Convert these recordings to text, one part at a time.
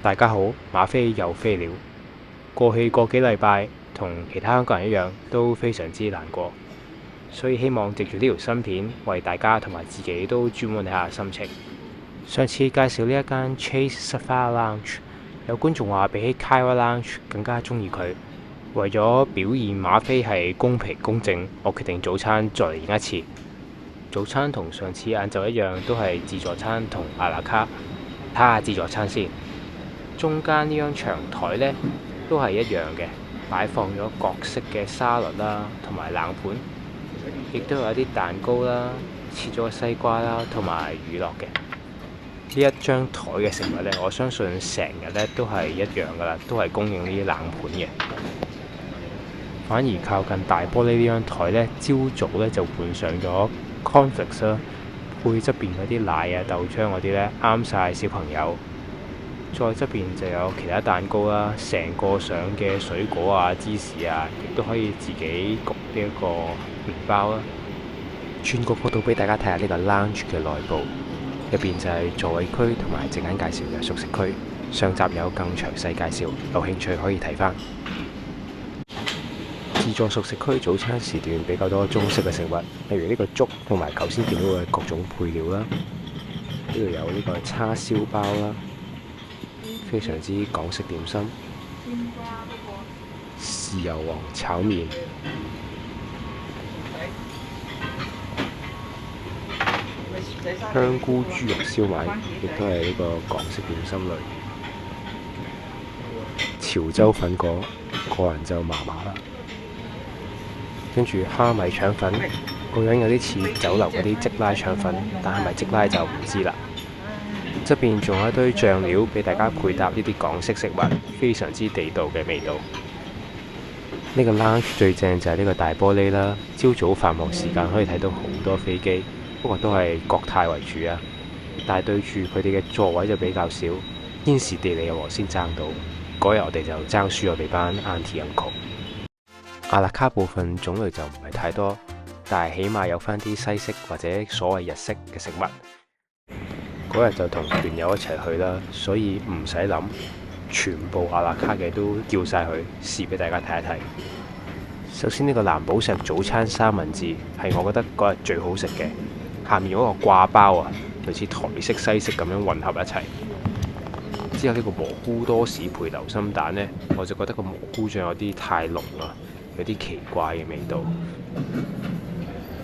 大家好，馬飛又飛了。過去個幾禮拜，同其他香港人一樣，都非常之難過，所以希望藉住呢條新片，為大家同埋自己都轉換下心情。上次介紹呢一間 Chase Sapphire Lounge，有觀眾話比起 Kyra Lounge 更加中意佢。為咗表現馬飛係公平公正，我決定早餐再嚟演一次。早餐同上次晏晝一樣，都係自助餐同阿拉卡。睇下自助餐先。中間呢張長台呢，都係一樣嘅，擺放咗各式嘅沙律啦，同埋冷盤，亦都有一啲蛋糕啦，切咗西瓜啦，同埋乳酪嘅。呢一張台嘅食物呢，我相信成日呢都係一樣噶啦，都係供應呢啲冷盤嘅。反而靠近大玻璃呢張台呢，朝早呢就換上咗 cornflakes 啦，配側邊嗰啲奶啊、豆漿嗰啲呢，啱晒小朋友。再側邊就有其他蛋糕啦，成個上嘅水果啊、芝士啊，亦都可以自己焗呢一個麵包啦。轉個角度俾大家睇下呢個 lounge 嘅內部，入邊就係座位區同埋陣間介紹嘅熟食區。上集有更詳細介紹，有興趣可以睇翻。自助熟食區早餐時段比較多中式嘅食物，例如呢個粥同埋頭先見到嘅各種配料啦。呢度有呢個叉燒包啦。非常之港式點心，豉油皇炒麵，香菇豬肉燒賣，亦都係呢個港式點心類。潮州粉果，個人就麻麻啦。跟住蝦米腸粉，個樣有啲似酒樓嗰啲即拉腸粉，但係咪即拉就唔知啦。側邊仲有一堆醬料俾大家配搭呢啲港式食物，非常之地道嘅味道。呢個 lounge 最正就係呢個大玻璃啦，朝早繁忙時間可以睇到好多飛機，不過都係國泰為主啊。但係對住佢哋嘅座位就比較少，天時地利又和先爭到。嗰日我哋就爭輸我哋班 auntie uncle。阿拉卡部分種類就唔係太多，但係起碼有翻啲西式或者所謂日式嘅食物。嗰日就同團友一齊去啦，所以唔使諗，全部阿拉卡嘅都叫晒佢試俾大家睇一睇。首先呢個藍寶石早餐三文治係我覺得嗰日最好食嘅，下面嗰個掛包啊，類似台式西式咁樣混合一齊。之後呢個蘑菇多士配流心蛋呢，我就覺得個蘑菇醬有啲太濃啦，有啲奇怪嘅味道。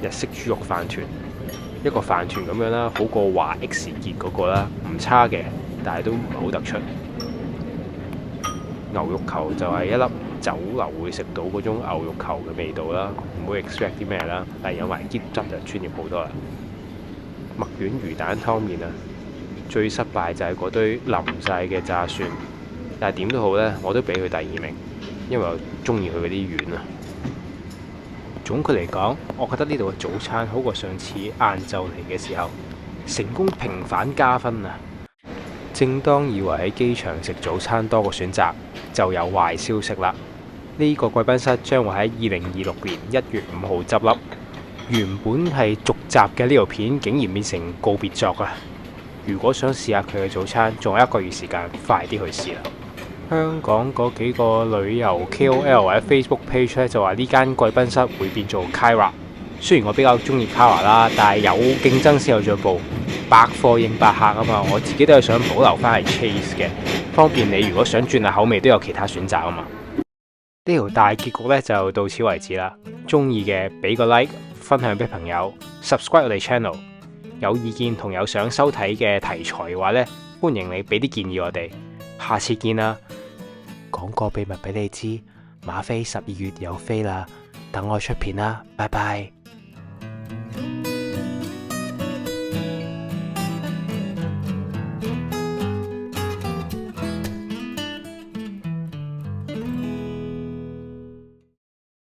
日式豬肉飯團。一個飯團咁樣啦，好過華 X 傑嗰個啦，唔差嘅，但係都唔係好突出。牛肉球就係一粒酒樓會食到嗰種牛肉球嘅味道啦，唔好 expect 啲咩啦，但係有埋醃汁就專業好多啦。墨丸魚蛋湯麵啊，最失敗就係嗰堆淋晒嘅炸蒜，但係點都好呢，我都俾佢第二名，因為我中意佢嗰啲丸啊。總括嚟講，我覺得呢度嘅早餐好過上次晏晝嚟嘅時候，成功平反加分啊！正當以為喺機場食早餐多個選擇，就有壞消息啦！呢個貴賓室將會喺2026年1月5號執笠。原本係續集嘅呢條片，竟然變成告別作啊！如果想試下佢嘅早餐，仲有1個月時間，快啲去試啦！香港嗰幾個旅遊 KOL 或者 Facebook page 咧就話呢間貴賓室會變做 Kyra。雖然我比較中意 Kyra 啦，但係有競爭先有進步，百貨應百客啊嘛。我自己都係想保留翻係 Chase 嘅，方便你如果想轉下口味都有其他選擇啊嘛。呢條大結局呢就到此為止啦。中意嘅俾個 like， 分享俾朋友 ，subscribe 我哋 channel。有意見同有想收睇嘅題材嘅話呢，歡迎你俾啲建議我哋。下次見啦！講個秘密俾你知，馬飛12月有飛啦，等我出片啦，拜拜。